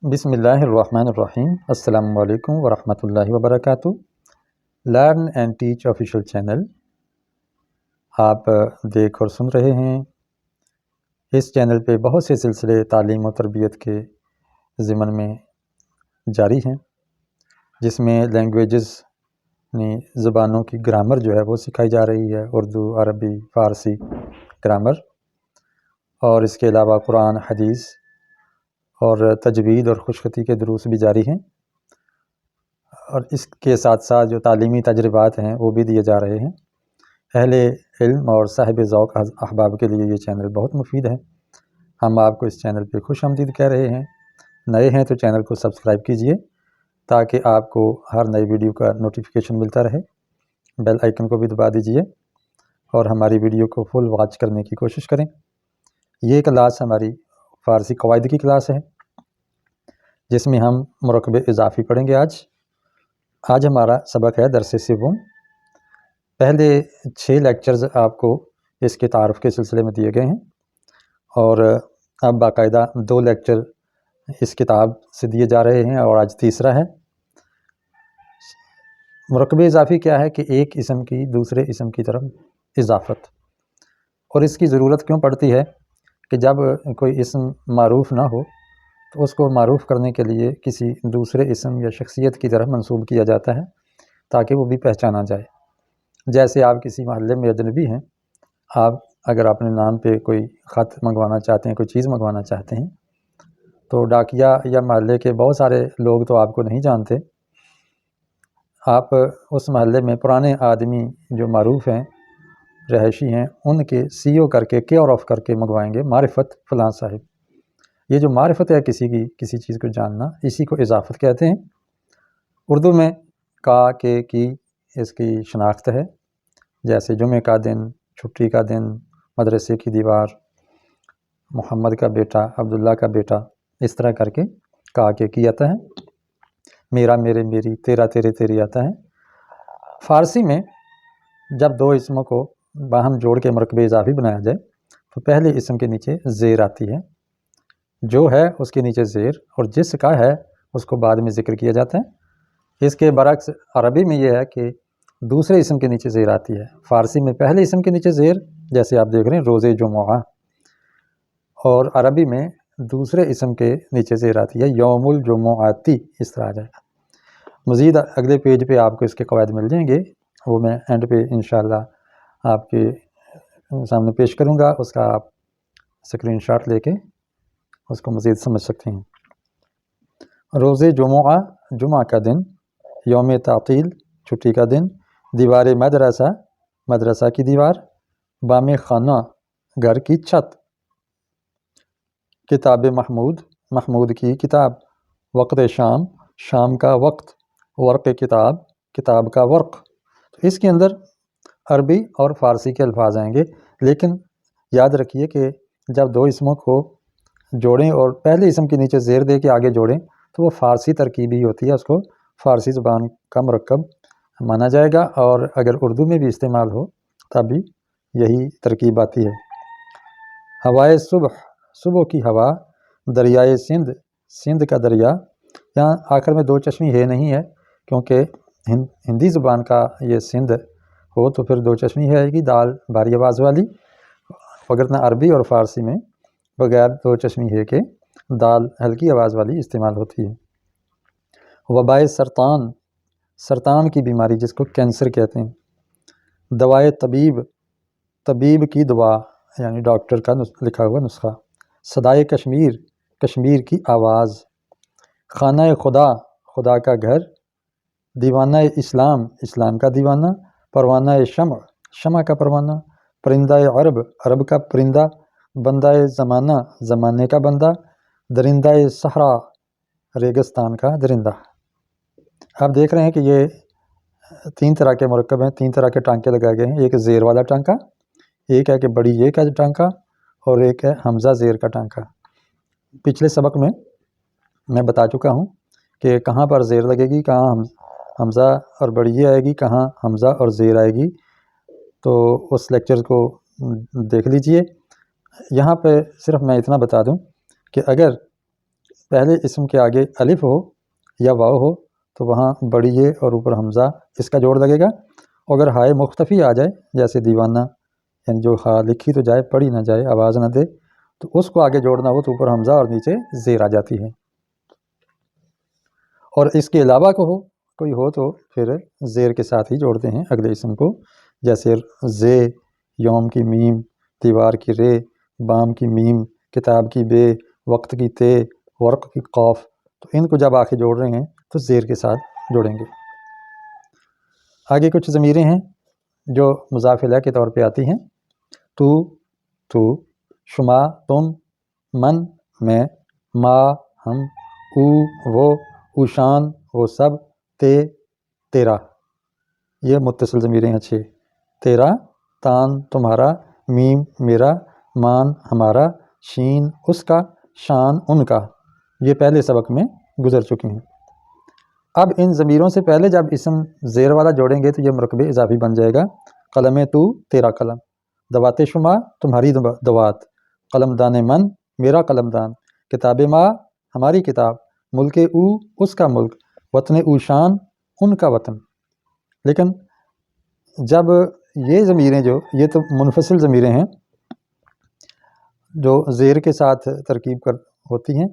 بسم اللہ الرحمن الرحیم۔ السلام علیکم ورحمۃ اللہ وبرکاتہ۔ Learn and teach official channel آپ دیکھ اور سن رہے ہیں۔ اس چینل پہ بہت سے سلسلے تعلیم و تربیت کے ضمن میں جاری ہیں، جس میں لینگویجز یعنی زبانوں کی گرامر جو ہے وہ سکھائی جا رہی ہے، اردو، عربی، فارسی گرامر، اور اس کے علاوہ قرآن، حدیث اور تجوید اور خوشخطی کے دروس بھی جاری ہیں، اور اس کے ساتھ ساتھ جو تعلیمی تجربات ہیں وہ بھی دیے جا رہے ہیں۔ اہل علم اور صاحب ذوق احباب کے لیے یہ چینل بہت مفید ہے۔ ہم آپ کو اس چینل پہ خوش آمدید کہہ رہے ہیں۔ نئے ہیں تو چینل کو سبسکرائب کیجئے تاکہ آپ کو ہر نئی ویڈیو کا نوٹیفیکیشن ملتا رہے۔ بیل آئیکن کو بھی دبا دیجئے اور ہماری ویڈیو کو فل واچ کرنے کی کوشش کریں۔ یہ کلاس ہماری فارسی قواعد کی کلاس ہے، جس میں ہم مرکب اضافی پڑھیں گے۔ آج ہمارا سبق ہے درس سوم۔ پہلے 6 لیکچرز آپ کو اس کے تعارف کے سلسلے میں دیے گئے ہیں، اور اب باقاعدہ 2 لیکچر اس کتاب سے دیے جا رہے ہیں، اور آج تیسرا ہے۔ مرکب اضافی کیا ہے کہ ایک اسم کی دوسرے اسم کی طرف اضافت، اور اس کی ضرورت کیوں پڑتی ہے کہ جب کوئی اسم معروف نہ ہو تو اس کو معروف کرنے کے لیے کسی دوسرے اسم یا شخصیت کی طرف منسوب کیا جاتا ہے تاکہ وہ بھی پہچانا جائے۔ جیسے آپ کسی محلے میں اجنبی ہیں، آپ اگر اپنے نام پہ کوئی خط منگوانا چاہتے ہیں، کوئی چیز منگوانا چاہتے ہیں، تو ڈاکیا یا محلے کے بہت سارے لوگ تو آپ کو نہیں جانتے۔ آپ اس محلے میں پرانے آدمی جو معروف ہیں، رہائشی ہیں، ان کے CO کر کے کیئر آف کر کے منگوائیں گے، معرفت فلاں صاحب۔ یہ جو معرفت ہے کسی چیز کو جاننا، اسی کو اضافت کہتے ہیں۔ اردو میں کا، کے، کی اس کی شناخت ہے، جیسے جمعہ کا دن، چھٹی کا دن، مدرسے کی دیوار، محمد کا بیٹا، عبداللہ کا بیٹا، اس طرح کر کے کا، کے، کی آتا ہے۔ میرا، میرے، میری، تیرا، تیرے، تیری آتا ہے۔ فارسی میں جب 2 اسموں کو باہم جوڑ کے مرکب اضافی بنایا جائے تو پہلے اسم کے نیچے زیر آتی ہے، جو ہے اس کے نیچے زیر، اور جس کا ہے اس کو بعد میں ذکر کیا جاتا ہے۔ اس کے برعکس عربی میں یہ ہے کہ دوسرے اسم کے نیچے زیر آتی ہے۔ فارسی میں پہلے اسم کے نیچے زیر، جیسے آپ دیکھ رہے ہیں روزے جمعہ، اور عربی میں دوسرے اسم کے نیچے زیر آتی ہے یوم الجمعاتی، اس طرح آ جائے گا۔ مزید اگلے پیج پہ آپ کو اس کے قواعد مل جائیں گے، وہ میں اینڈ پہ انشاءاللہ آپ کے سامنے پیش کروں گا، اس کا آپ اسکرین شاٹ لے کے اس کو مزید سمجھ سکتے ہیں۔ روز جمعہ، جمعہ کا دن، یوم تعطیل، چھٹی کا دن، دیوار مدرسہ، مدرسہ کی دیوار، بام خانہ، گھر کی چھت، کتاب محمود، محمود کی کتاب، وقت شام، شام کا وقت، ورق کتاب، کتاب کا ورق۔ اس کے اندر عربی اور فارسی کے الفاظ آئیں گے، لیکن یاد رکھیے کہ جب 2 اسموں کو جوڑیں اور پہلے اسم کے نیچے زیر دے کے آگے جوڑیں تو وہ فارسی ترکیب ہی ہوتی ہے، اس کو فارسی زبان کا مرکب مانا جائے گا، اور اگر اردو میں بھی استعمال ہو تب بھی یہی ترکیب آتی ہے۔ ہوائے صبح، صبح کی ہوا، دریائے سندھ، سندھ کا دریا۔ یہاں آخر میں 2 چشمی ہے نہیں ہے، کیونکہ ہندی زبان کا یہ سندھ ہو تو پھر 2 چشمی ہے آئے گی، دال بھاری آواز والی، وگرنہ عربی اور فارسی میں بغیر 2 چشمی ہے کے دال ہلکی آواز والی استعمال ہوتی ہے۔ وبائے سرطان، سرطان کی بیماری جس کو کینسر کہتے ہیں۔ دوائے طبیب، طبیب کی دوا یعنی ڈاکٹر کا لکھا ہوا نسخہ۔ صدائے کشمیر، کشمیر کی آواز۔ خانہ خدا، خدا کا گھر۔ دیوانہ اسلام، اسلام کا دیوانہ۔ پروانہ شمع، شمع کا پروانہ۔ پرندہ عرب، عرب کا پرندہ۔ بندہ زمانہ، زمانے کا بندہ۔ درندہ صحرا، ریگستان کا درندہ۔ آپ دیکھ رہے ہیں کہ یہ 3 طرح کے مرکب ہیں، 3 طرح کے ٹانکے لگائے گئے ہیں۔ ایک زیر والا ٹانکا، ایک ہے کہ بڑی یہ کا ٹانکا، اور ایک ہے حمزہ زیر کا ٹانکا۔ پچھلے سبق میں بتا چکا ہوں کہ کہاں پر زیر لگے گی، کہاں حمزہ اور بڑی یہ آئے گی، کہاں حمزہ اور زیر آئے گی، تو اس لیکچر کو دیکھ لیجئے۔ یہاں پہ صرف میں اتنا بتا دوں کہ اگر پہلے اسم کے آگے الف ہو یا واو ہو تو وہاں بڑی یہ اور اوپر حمزہ اس کا جوڑ لگے گا. اگر ہائے مختفی آ جائے جیسے دیوانہ یعنی جو ہا لکھی تو جائے پڑھی نہ جائے آواز نہ دے تو اس کو آگے جوڑنا ہو تو اوپر حمزہ اور نیچے زیر آ جاتی ہے. اور اس کے علاوہ کوئی ہو تو پھر زیر کے ساتھ ہی جوڑتے ہیں اگلے اسم کو، جیسے زے، یوم کی میم، دیوار کی رے، بام کی میم، کتاب کی بے، وقت کی تے، ورق کی قاف. تو ان کو جب آخر جوڑ رہے ہیں تو زیر کے ساتھ جوڑیں گے. آگے کچھ ضمیریں ہیں جو مضاف الیہ کے طور پہ آتی ہیں. تو، شما تم، من میں، ما ہم، او وہ، اوشان وہ سب، تیرا. یہ متصل ضمیریں ہیں 6. تیرا، تان تمہارا، میم میرا، مان ہمارا، شین اس کا، شان ان کا. یہ پہلے سبق میں گزر چکی ہیں. اب ان ضمیروں سے پہلے جب اسم زیر والا جوڑیں گے تو یہ مرکب اضافی بن جائے گا. قلم تو تیرا قلم، دوات شما تمہاری دوات، قلم دان من میرا قلم دان، کتاب ما ہماری کتاب، ملک او اس کا ملک، وطن اوشان ان کا وطن. لیکن جب یہ ضمیریں یہ تو منفصل ضمیریں ہیں جو زیر کے ساتھ ترکیب ہوتی ہیں.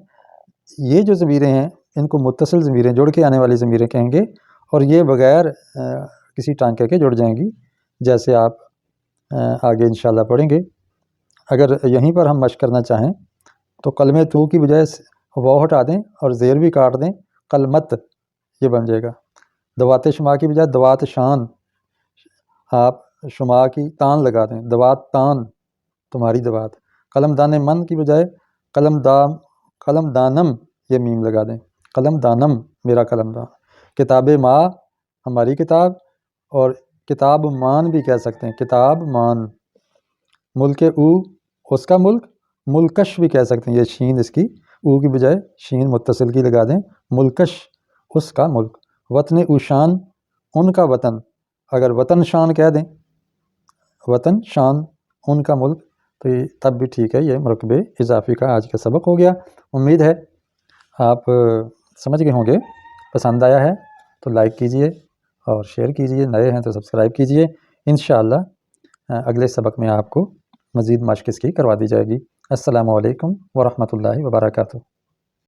یہ جو ضمیریں ہیں ان کو متصل ضمیریں، جڑ کے آنے والی ضمیریں کہیں گے، اور یہ بغیر کسی ٹانکے کے جڑ جائیں گی جیسے آپ آگے انشاءاللہ پڑھیں گے. اگر یہیں پر ہم مشق کرنا چاہیں تو کلمہ تو کی بجائے واو ہٹا دیں اور زیر بھی کاٹ دیں، کلمت یہ بن جائے گا. دوات شما کی بجائے دوات شان، آپ شما کی تان لگا دیں، دوات تان تمہاری دوات. قلم دان من کی بجائے قلم دانم یہ میم لگا دیں، قلم دانم میرا قلم دان. کتاب ما ہماری کتاب، اور کتاب مان بھی کہہ سکتے ہیں، کتاب مان. ملک او اس کا ملک، ملکش بھی کہہ سکتے ہیں، یہ شین اس کی او کی بجائے شین متصل کی لگا دیں، ملکش اس کا ملک. وطن اوشان ان کا وطن، اگر وطن شان کہہ دیں، وطن شان ان کا ملک تو یہ تب بھی ٹھیک ہے. یہ مرکب اضافی کا آج کا سبق ہو گیا. امید ہے آپ سمجھ گئے ہوں گے. پسند آیا ہے تو لائک کیجئے اور شیئر کیجئے، نئے ہیں تو سبسکرائب کیجئے. انشاءاللہ اگلے سبق میں آپ کو مزید مشق اس کی کروا دی جائے گی. السلام علیکم ورحمۃ اللہ وبرکاتہ.